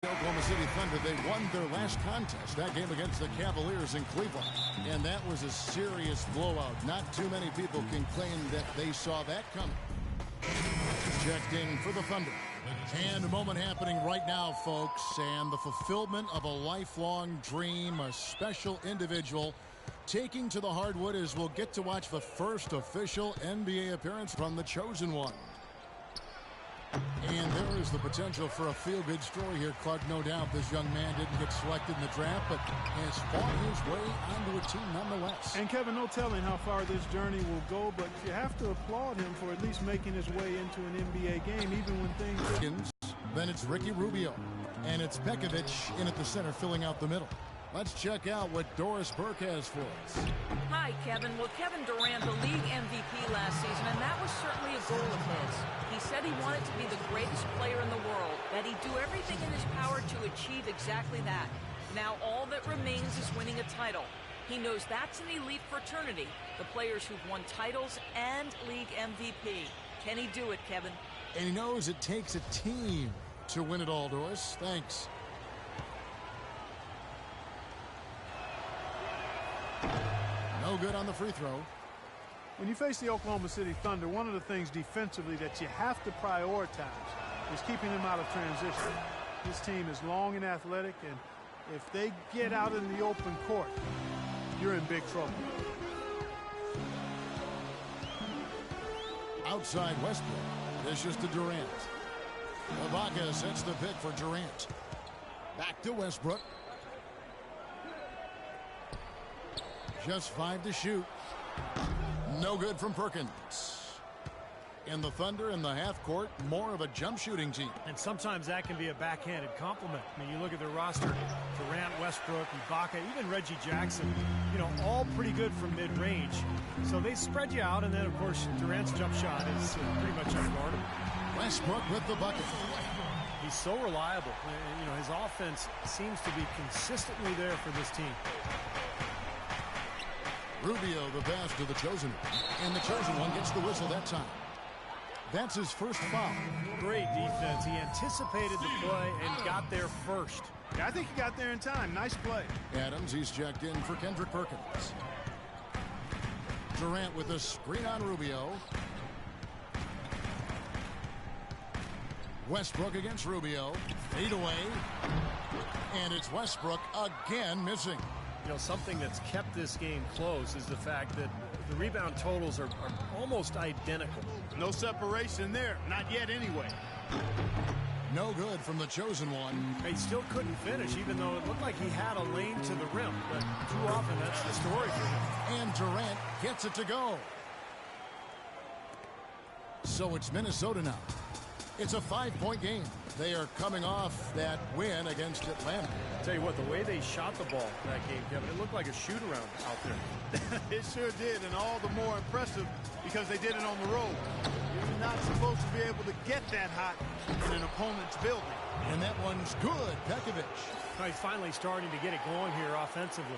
Oklahoma City Thunder, they won their last contest, that game against the Cavaliers in Cleveland. And that was a serious blowout. Not too many people can claim that they saw that coming. Checked in for the Thunder. And a moment happening right now, folks. And the fulfillment of a lifelong dream, a special individual taking to the hardwood as we'll get to watch the first official NBA appearance from the chosen one. And there is the potential for a feel-good story here, Clark. No doubt this young man didn't get selected in the draft, but has fought his way onto a team nonetheless. And Kevin, no telling how far this journey will go, but you have to applaud him for at least making his way into an NBA game, even when things... Then it's Ricky Rubio, and it's Pekovic in at the center, filling out the middle. Let's check out what Doris Burke has for us. Hi, Kevin. Well, Kevin Durant, the league MVP last season, and that was certainly a goal of his. He said he wanted to be the greatest player in the world, that he'd do everything in his power to achieve exactly that. Now all that remains is winning a title. He knows that's an elite fraternity, the players who've won titles and league MVP. Can he do it, Kevin? And he knows it takes a team to win it all, Doris. Thanks. No good on the free throw. When you face the Oklahoma City Thunder, one of the things defensively that you have to prioritize is keeping them out of transition. This team is long and athletic, and if they get out in the open court, you're in big trouble. Outside Westbrook. This is to Durant. Ibaka sets the pick for Durant. Back to Westbrook. Just 5 to shoot. No good from Perkins. And the Thunder in the half court, more of a jump shooting team. And sometimes that can be a backhanded compliment. I mean, you look at their roster, Durant, Westbrook, Ibaka, even Reggie Jackson, you know, all pretty good from mid-range. So they spread you out, and then, of course, Durant's jump shot is pretty much unguardable. Westbrook with the bucket. He's so reliable. You know, his offense seems to be consistently there for this team. Rubio the pass to the chosen one. And the chosen one gets the whistle that time. That's his first foul. Great defense. He anticipated the play and got there first. Yeah, I think he got there in time. Nice play. Adams, he's checked in for Kendrick Perkins. Durant with a screen on Rubio. Westbrook against Rubio. Fade away. And it's Westbrook again missing. You know, something that's kept this game close is the fact that the rebound totals are almost identical. No separation there. Not yet anyway. No good from the chosen one. He still couldn't finish, even though it looked like he had a lane to the rim. But too often, that's the story for him. And Durant gets it to go. So it's Minnesota now. It's a 5-point game. They are coming off that win against Atlanta. I'll tell you what, the way they shot the ball in that game, Kevin, it looked like a shoot-around out there. It sure did, and all the more impressive because they did it on the road. You're not supposed to be able to get that hot in an opponent's building. And that one's good. Pekovic. He's finally starting to get it going here offensively.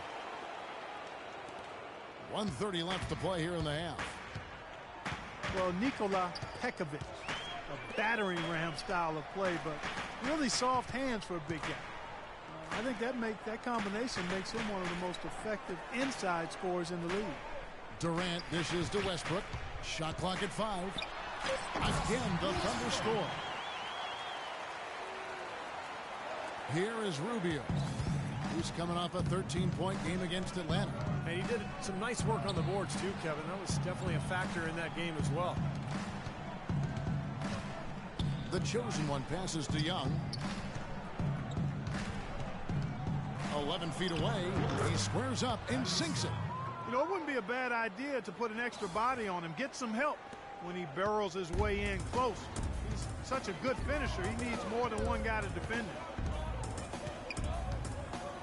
1:30 left to play here in the half. Well, Nikola Pekovic, a battering ram style of play, but really soft hands for a big guy. I think that combination makes him one of the most effective inside scorers in the league. Durant dishes to Westbrook. Shot clock at 5. Again, the Thunder score. Here is Rubio, who's coming off a 13-point game against Atlanta. And he did some nice work on the boards too, Kevin. That was definitely a factor in that game as well. The chosen one passes to Young. 11 feet away. He squares up and sinks it. You know, it wouldn't be a bad idea to put an extra body on him. Get some help when he barrels his way in close. He's such a good finisher. He needs more than one guy to defend him.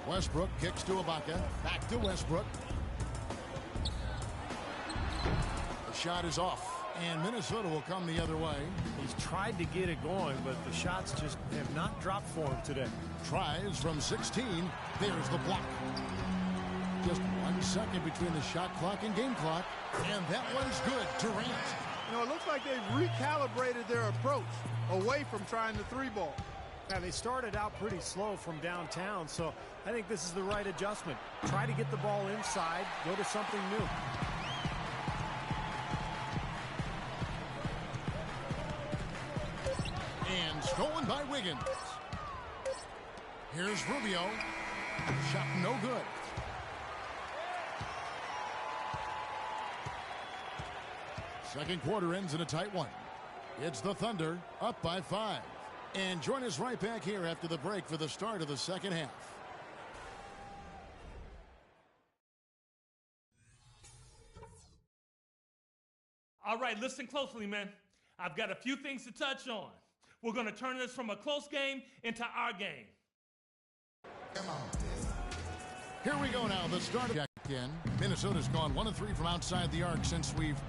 Westbrook kicks to Ibaka. Back to Westbrook. The shot is off. And Minnesota will come the other way. He's tried to get it going, but the shots just have not dropped for him today. Tries from 16. There's the block. Just 1 second between the shot clock and game clock. And that one's good. Durant. You know, it looks like they've recalibrated their approach away from trying the 3-ball. Yeah, they started out pretty slow from downtown, so I think this is the right adjustment. Try to get the ball inside, go to something new. And stolen by Wiggins. Here's Rubio. Shot no good. Second quarter ends in a tight one. It's the Thunder up by 5. And join us right back here after the break for the start of the second half. All right, listen closely, man. I've got a few things to touch on. We're going to turn this from a close game into our game. Come on. Here we go now. The start of again. Minnesota's gone 1 of 3 from outside the arc since we've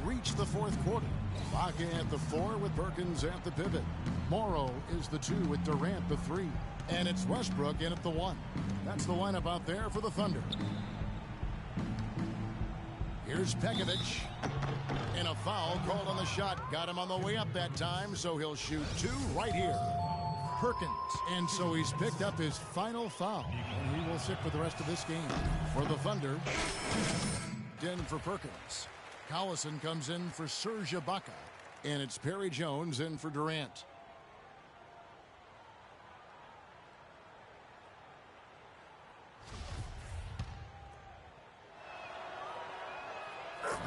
reached the fourth quarter. Baca at the 4 with Perkins at the pivot. Morrow is the 2 with Durant the 3. And it's Westbrook in at the 1. That's the lineup out there for the Thunder. Here's Pekovic. And a foul called on the shot. Got him on the way up that time, so he'll shoot 2 right here. Perkins. And so he's picked up his final foul. And he will sit for the rest of this game. For the Thunder, in for Perkins. Collison comes in for Serge Ibaka. And it's Perry Jones in for Durant.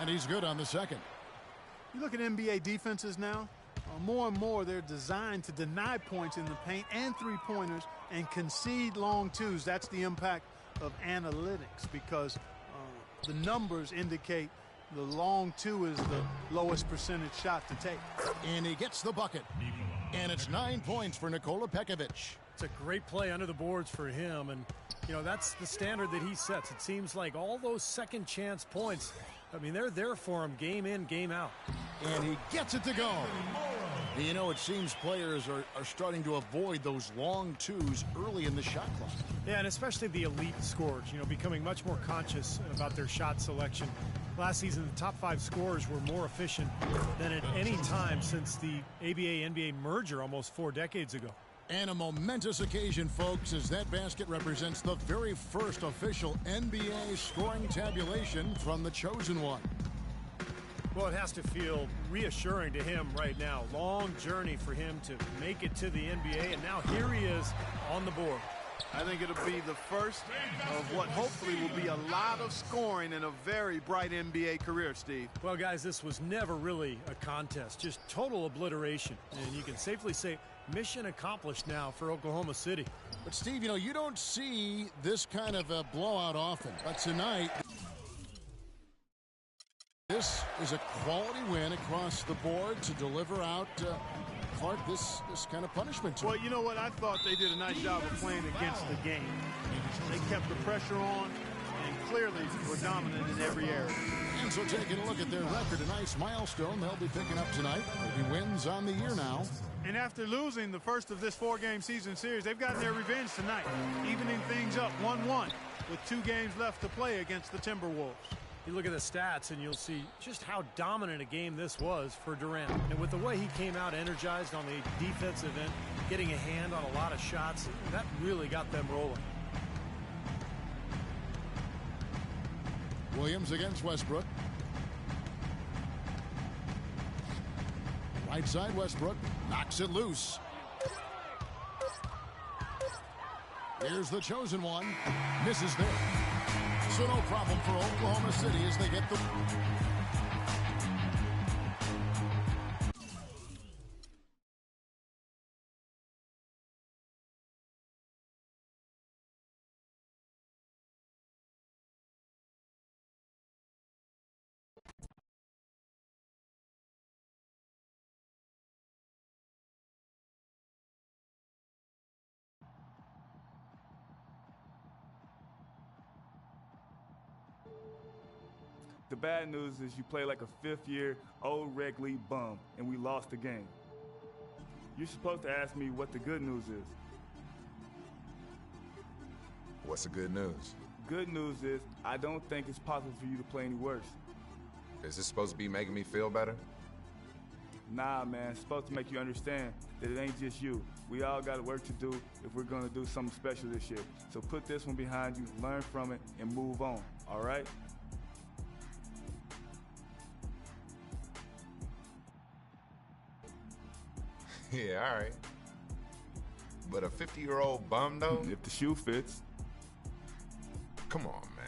And he's good on the second. You look at NBA defenses now, more and more they're designed to deny points in the paint and three-pointers and concede long twos. That's the impact of analytics because the numbers indicate the long two is the lowest percentage shot to take. And he gets the bucket. And it's 9 points for Nikola Pekovic. It's a great play under the boards for him, and you know that's the standard that he sets. It seems like all those second chance points, I mean, they're there for him game in, game out. And he gets it to go. You know, it seems players are starting to avoid those long twos early in the shot clock. Yeah, and especially the elite scorers, you know, becoming much more conscious about their shot selection. Last season, the top 5 scorers were more efficient than at any time since the ABA-NBA merger almost 4 decades ago. And a momentous occasion, folks, as that basket represents the very first official NBA scoring tabulation from the Chosen One. Well, it has to feel reassuring to him right now. Long journey for him to make it to the NBA, and now here he is on the board. I think it'll be the first of what hopefully will be a lot of scoring in a very bright NBA career, Steve. Well, guys, this was never really a contest, just total obliteration. And you can safely say mission accomplished now for Oklahoma City. But, Steve, you know, you don't see this kind of a blowout often. But tonight, this is a quality win across the board to deliver out Clark this kind of punishment to him. Well, you know what? I thought they did a nice job of playing against the game. They kept the pressure on and clearly were dominant in every area. And so taking a look at their record, a nice milestone they'll be picking up tonight. 30 wins on the year now. And after losing the first of this 4-game season series, they've gotten their revenge tonight, evening things up 1-1 with 2 games left to play against the Timberwolves. You look at the stats and you'll see just how dominant a game this was for Durant. And with the way he came out energized on the defensive end, getting a hand on a lot of shots, that really got them rolling. Williams against Westbrook. Right side, Westbrook knocks it loose. Here's the Chosen One. Misses there. So no problem for Oklahoma City as they get the... The bad news is you play like a fifth-year old reg league bum, and we lost the game. You're supposed to ask me what the good news is. What's the good news? Good news is I don't think it's possible for you to play any worse. Is this supposed to be making me feel better? Nah, man, it's supposed to make you understand that it ain't just you. We all got work to do if we're gonna do something special this year. So put this one behind you, learn from it, and move on, all right? Yeah, all right. But a 50-year-old bum, though? If the shoe fits. Come on, man.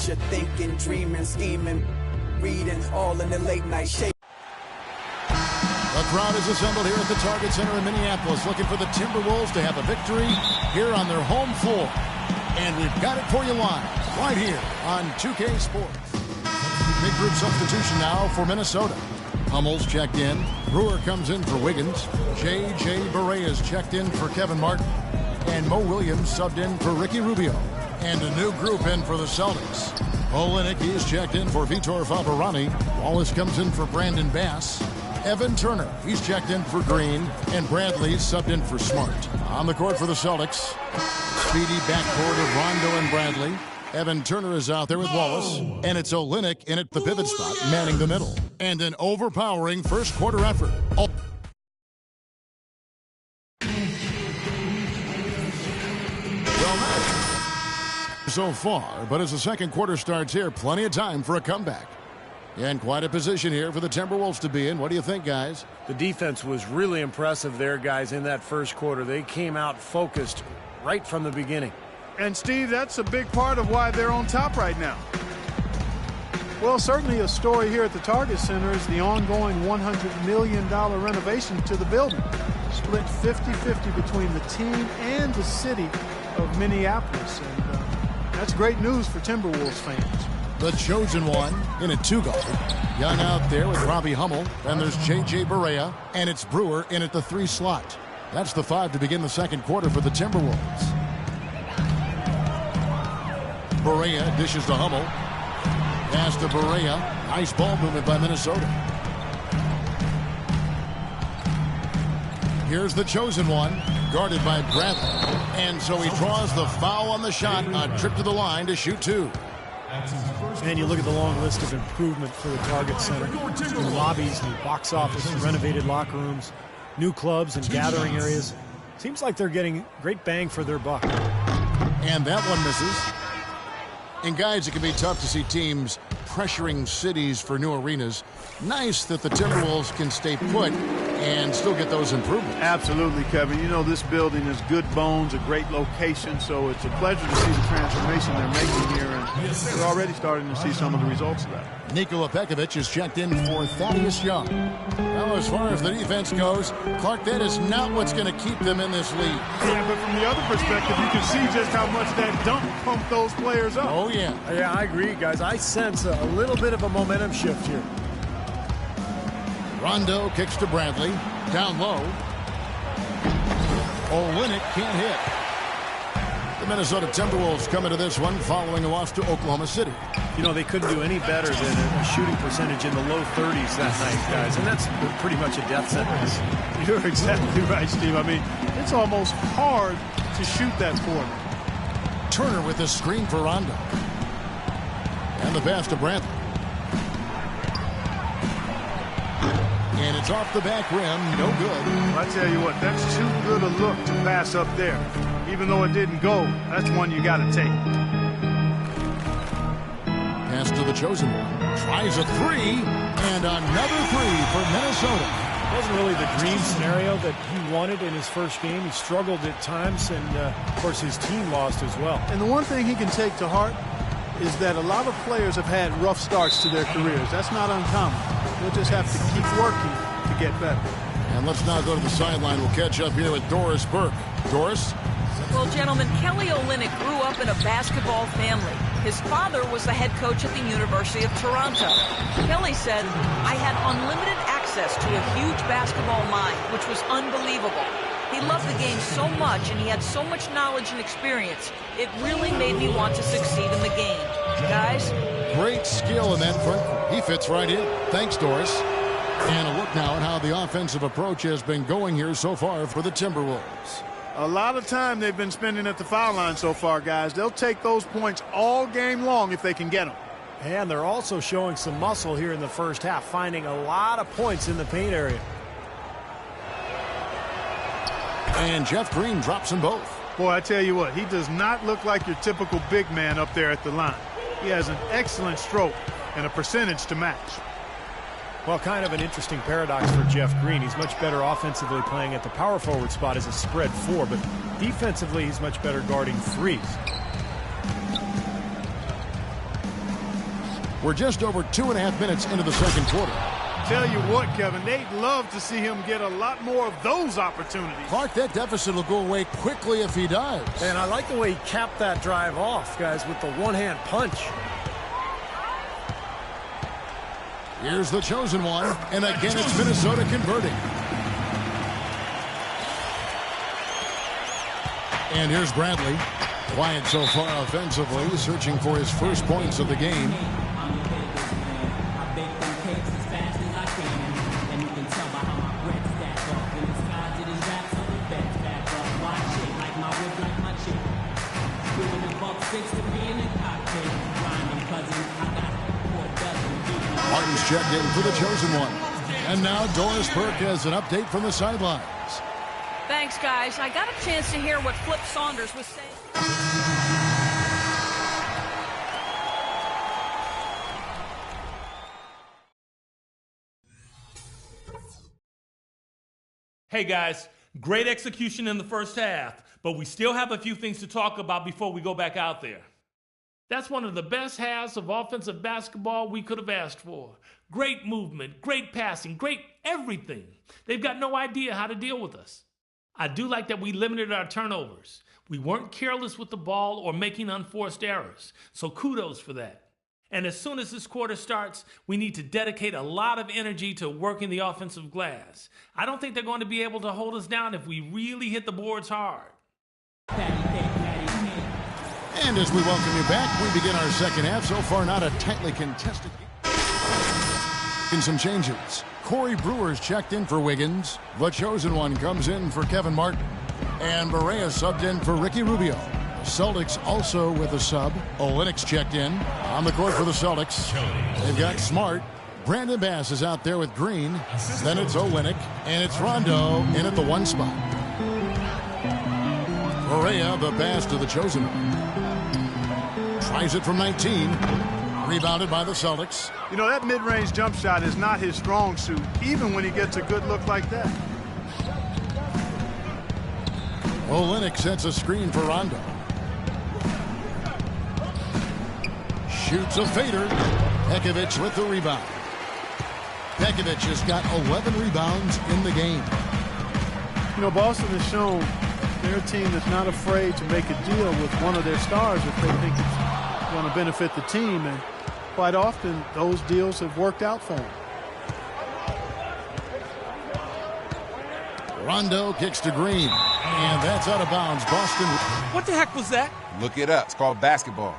You're thinking, dreaming, scheming, reading, all in the late night shade. The crowd is assembled here at the Target Center in Minneapolis, looking for the Timberwolves to have a victory here on their home floor. And we've got it for you live, right here on 2K Sports. Big group substitution now for Minnesota. Hummel's checked in. Brewer comes in for Wiggins. J.J. Barea's checked in for Kevin Martin. And Mo Williams subbed in for Ricky Rubio. And a new group in for the Celtics. Olynyk, he's checked in for Vitor Faberani. Wallace comes in for Brandon Bass. Evan Turner, he's checked in for Green. And Bradley's subbed in for Smart. On the court for the Celtics, speedy backcourt of Rondo and Bradley. Evan Turner is out there with Wallace. And it's Olynyk in at the pivot spot, manning the middle. And an overpowering first quarter effort. So far, but as the second quarter starts here, plenty of time for a comeback. And quite a position here for the Timberwolves to be in. What do you think, guys? The defense was really impressive there, guys, in that first quarter. They came out focused right from the beginning. And, Steve, that's a big part of why they're on top right now. Well, certainly a story here at the Target Center is the ongoing $100 million renovation to the building. Split 50-50 between the team and the city of Minneapolis. And that's great news for Timberwolves fans. The chosen one in a two-guard. Young out there with Robbie Hummel. And there's J.J. Barea. And it's Brewer in at the 3 slot. That's the 5 to begin the second quarter for the Timberwolves. Barea dishes to Hummel. Pass to Barea. Nice ball movement by Minnesota. Here's the chosen one, guarded by Bradley. And so he draws the foul on the shot. A trip to the line to shoot 2. And you look at the long list of improvement for the Target Center. New lobbies, new box office, renovated locker rooms, new clubs and gathering areas. Seems like they're getting great bang for their buck. And that one misses. And guys, it can be tough to see teams pressuring cities for new arenas. Nice that the Timberwolves can stay put and still get those improvements. Absolutely, Kevin. You know, this building is good bones, a great location, so it's a pleasure to see the transformation they're making here, and we're already starting to see some of the results of that. Nikola Pekovic is checked in for Thaddeus Young. Now, as far as the defense goes, Clark, that is not what's going to keep them in this league. Yeah, but from the other perspective, you can see just how much that dunk pumped those players up. Oh, yeah. Yeah, I agree, guys. I sense a little bit of a momentum shift here. Rondo kicks to Bradley. Down low. Olynyk can't hit. The Minnesota Timberwolves come into this one following a loss to Oklahoma City. You know, they couldn't do any better than a shooting percentage in the low 30s that night, guys. And that's pretty much a death sentence. You're exactly right, Steve. I mean, it's almost hard to shoot that for them. Turner with a screen for Rondo. And the pass to Bradley. And it's off the back rim, no good. I tell you what, that's too good a look to pass up there. Even though it didn't go, that's one you got to take. Pass to the chosen one. Tries a 3, and another 3 for Minnesota. It wasn't really the dream scenario that he wanted in his first game. He struggled at times, and of course his team lost as well. And the one thing he can take to heart is that a lot of players have had rough starts to their careers. That's not uncommon. They'll just have to keep working to get better. And let's now go to the sideline. We'll catch up here with Doris Burke. Doris? Well, gentlemen, Kelly Olynyk grew up in a basketball family. His father was the head coach at the University of Toronto. Kelly said, "I had unlimited access to a huge basketball mind, which was unbelievable. He loved the game so much, and he had so much knowledge and experience. It really made me want to succeed in the game." Guys? Great skill in that front. He fits right in. Thanks, Doris. And a look now at how the offensive approach has been going here so far for the Timberwolves. A lot of time they've been spending at the foul line so far, guys. They'll take those points all game long if they can get them. And they're also showing some muscle here in the first half, finding a lot of points in the paint area. And Jeff Green drops them both. Boy, I tell you what, he does not look like your typical big man up there at the line. He has an excellent stroke and a percentage to match. Well, kind of an interesting paradox for Jeff Green. He's much better offensively playing at the power forward spot as a spread 4, but defensively he's much better guarding 3s. We're just over 2.5 minutes into the second quarter. Tell you what, Kevin, they'd love to see him get a lot more of those opportunities. Clark, that deficit will go away quickly if he does. And I like the way he capped that drive off, guys, with the one-hand punch. Here's the chosen one, and again it's Minnesota converting. And here's Bradley. Quiet so far offensively, searching for his first points of the game. Martin's checked in for the chosen one. And now Doris Burke has an update from the sidelines. Thanks, guys. I got a chance to hear what Flip Saunders was saying. Hey, guys. Great execution in the first half, but we still have a few things to talk about before we go back out there. That's one of the best halves of offensive basketball we could have asked for. Great movement, great passing, great everything. They've got no idea how to deal with us. I do like that we limited our turnovers. We weren't careless with the ball or making unforced errors, so kudos for that. And as soon as this quarter starts, we need to dedicate a lot of energy to working the offensive glass. I don't think they're going to be able to hold us down if we really hit the boards hard. And as we welcome you back, we begin our second half. So far, not a tightly contested game. In some changes. Corey Brewer's checked in for Wiggins. The chosen one comes in for Kevin Martin. And Barea subbed in for Ricky Rubio. Celtics also with a sub. Olynyk's checked in on the court for the Celtics. They've got Smart. Brandon Bass is out there with Green. Then it's Olynyk. And it's Rondo in at the one spot. Barea, the pass to the chosen one. Tries it from 19. Rebounded by the Celtics. You know, that mid-range jump shot is not his strong suit, even when he gets a good look like that. Olynyk sets a screen for Rondo. Shoots a fader. Pekovic with the rebound. Pekovic has got 11 rebounds in the game. You know, Boston has shown they're a team that's not afraid to make a deal with one of their stars if they think it's going to benefit the team, and quite often those deals have worked out for them. Rondo kicks to Green, and that's out of bounds. Boston. What the heck was that? Look it up. It's called basketball.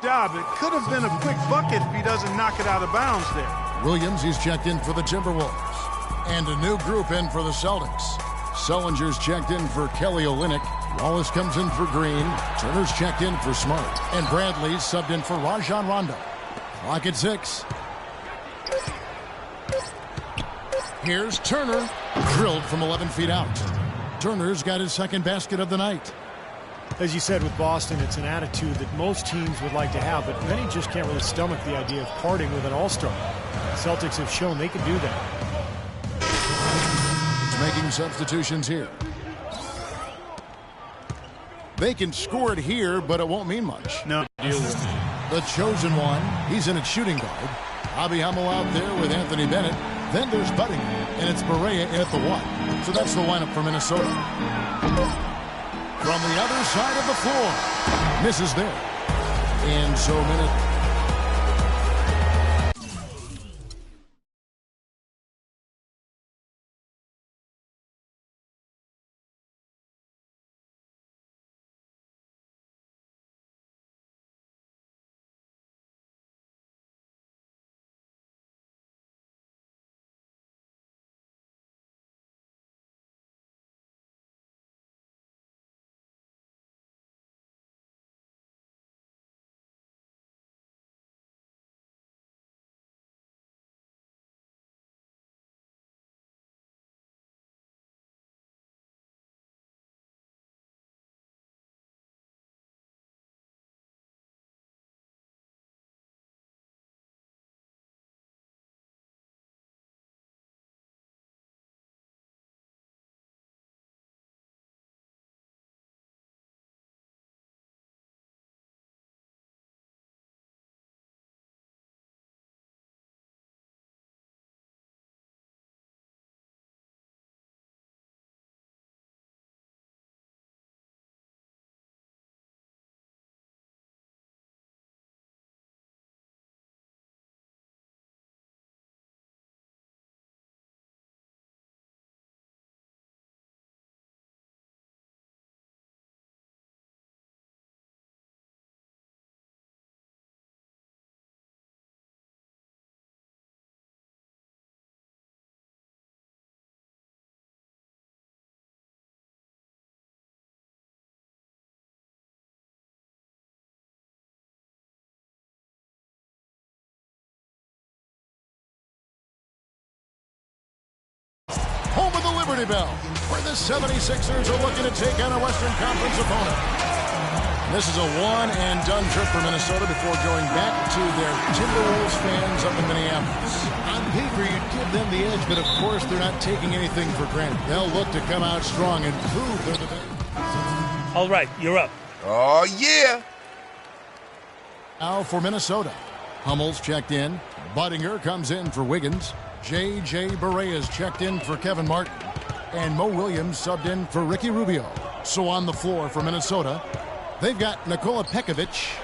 Job. It could have been a quick bucket if he doesn't knock it out of bounds there. Williams, he's checked in for the Timberwolves. And a new group in for the Celtics. Sullinger's checked in for Kelly Olynyk. Wallace comes in for Green. Turner's checked in for Smart. And Bradley's subbed in for Rajon Rondo. Clock at 6. Here's Turner. Drilled from 11 feet out. Turner's got his second basket of the night. As you said with Boston, it's an attitude that most teams would like to have, but many just can't really stomach the idea of parting with an all-star. The Celtics have shown they can do that. Making substitutions here. They can score it here, but it won't mean much. No. The chosen one, he's in at shooting guard. Bobby Hummel out there with Anthony Bennett. Then there's Budding, and it's Barea in at the 1. So that's the lineup for Minnesota. From the other side of the floor. Misses there. And so minute Wrigley Bell, where the 76ers are looking to take on a Western Conference opponent. This is a one-and-done trip for Minnesota before going back to their Timberwolves fans up in Minneapolis. On paper, you'd give them the edge, but of course they're not taking anything for granted. They'll look to come out strong and prove they're the best. All right, you're up. Oh, yeah. Now for Minnesota. Hummel's checked in. Budinger comes in for Wiggins. J.J. Barea checked in for Kevin Martin. And Mo Williams subbed in for Ricky Rubio. So on the floor for Minnesota, they've got Nikola Pekovic.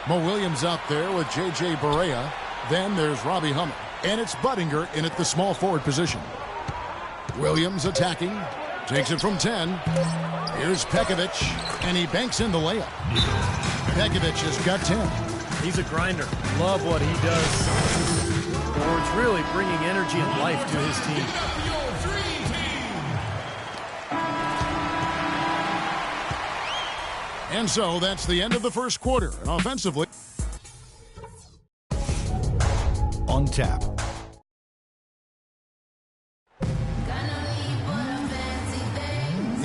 Mo Williams out there with J.J. Barea. Then there's Robbie Hummel. And it's Budinger in at the small forward position. Williams attacking. Takes it from 10. Here's Pekovic. And he banks in the layup. Pekovic has got 10. He's a grinder. Love what he does. Boards really bringing energy and life to his team. And so that's the end of the first quarter. And offensively, on tap.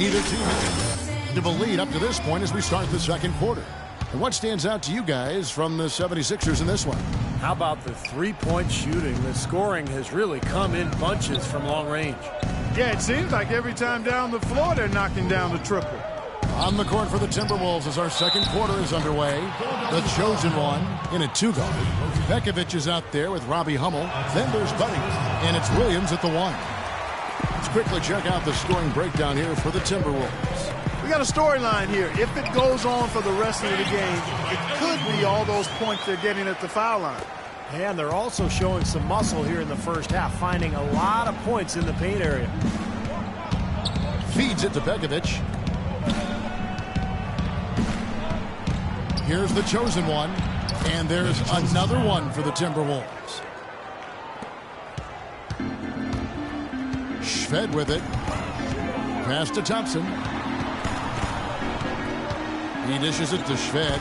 neither team has a lead up to this point as we start the second quarter. And what stands out to you guys from the 76ers in this one? How about the three-point shooting? The scoring has really come in bunches from long range. Yeah, it seems like every time down the floor they're knocking down the triple. On the court for the Timberwolves as our second quarter is underway. The chosen one in a two-guard. Pekovic is out there with Robbie Hummel. Then there's Buddy, and it's Williams at the one. Let's quickly check out the scoring breakdown here for the Timberwolves. We got a storyline here. If it goes on for the rest of the game, it could be all those points they're getting at the foul line. And they're also showing some muscle here in the first half, finding a lot of points in the paint area. Feeds it to Pekovic. Here's the chosen one, and there's another one for the Timberwolves. Shved with it. Pass to Thompson. He dishes it to Shved.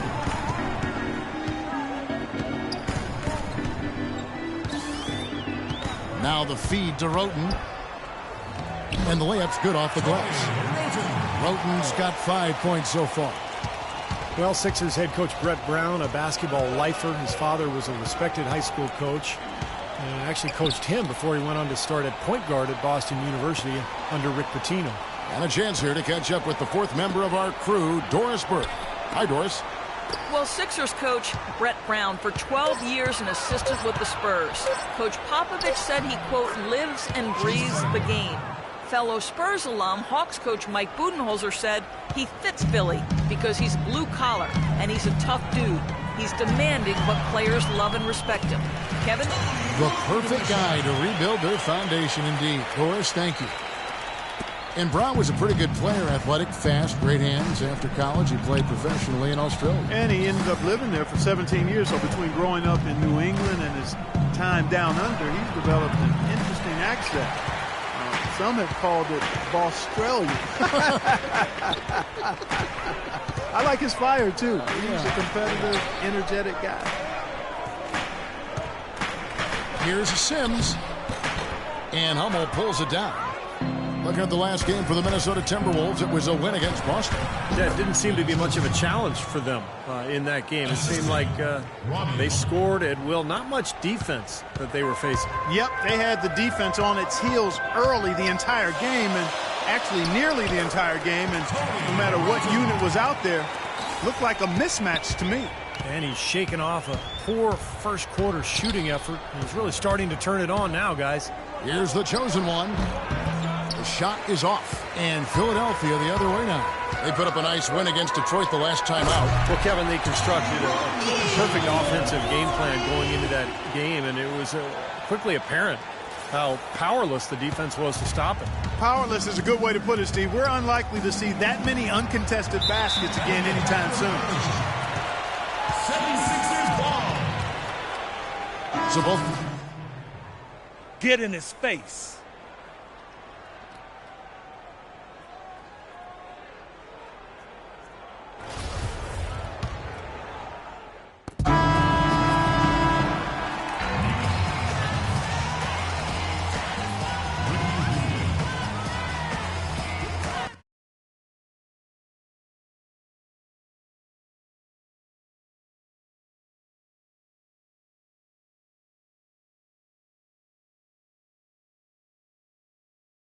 Now the feed to Roten. And the layup's good off the glass. Roten's got 5 points so far. Well, Sixers head coach Brett Brown, a basketball lifer. His father was a respected high school coach and actually coached him before he went on to start at point guard at Boston University under Rick Pitino. And a chance here to catch up with the fourth member of our crew, Doris Burke. Hi, Doris. Well, Sixers coach Brett Brown for 12 years an assistant with the Spurs. Coach Popovich said he, quote, lives and breathes the game. Fellow Spurs alum, Hawks coach Mike Budenholzer said he fits Philly because he's blue collar and he's a tough dude. He's demanding, but players love and respect him. Kevin? The perfect guy to rebuild their foundation indeed. Doris, thank you. And Brown was a pretty good player, athletic, fast, great hands. After college, he played professionally in Australia. And he ended up living there for 17 years. So between growing up in New England and his time down under, he's developed an interesting accent. Some have called it Australia. I like his fire, too. He's a competitive, energetic guy. Here's Sims. And Hummel pulls it down. Looking at the last game for the Minnesota Timberwolves, it was a win against Boston. Yeah, it didn't seem to be much of a challenge for them in that game. It seemed like they scored at will. Not much defense that they were facing. Yep, they had the defense on its heels early the entire game, and actually nearly the entire game. And no matter what unit was out there, looked like a mismatch to me. And he's shaking off a poor first quarter shooting effort. He's really starting to turn it on now, guys. Here's the chosen one. The shot is off, and Philadelphia the other way now. They put up a nice win against Detroit the last time out. Well, Kevin, they constructed a perfect offensive game plan going into that game, and it was quickly apparent how powerless the defense was to stop it. Powerless is a good way to put it, Steve. We're unlikely to see that many uncontested baskets again anytime soon. 76ers ball. So both get in his face.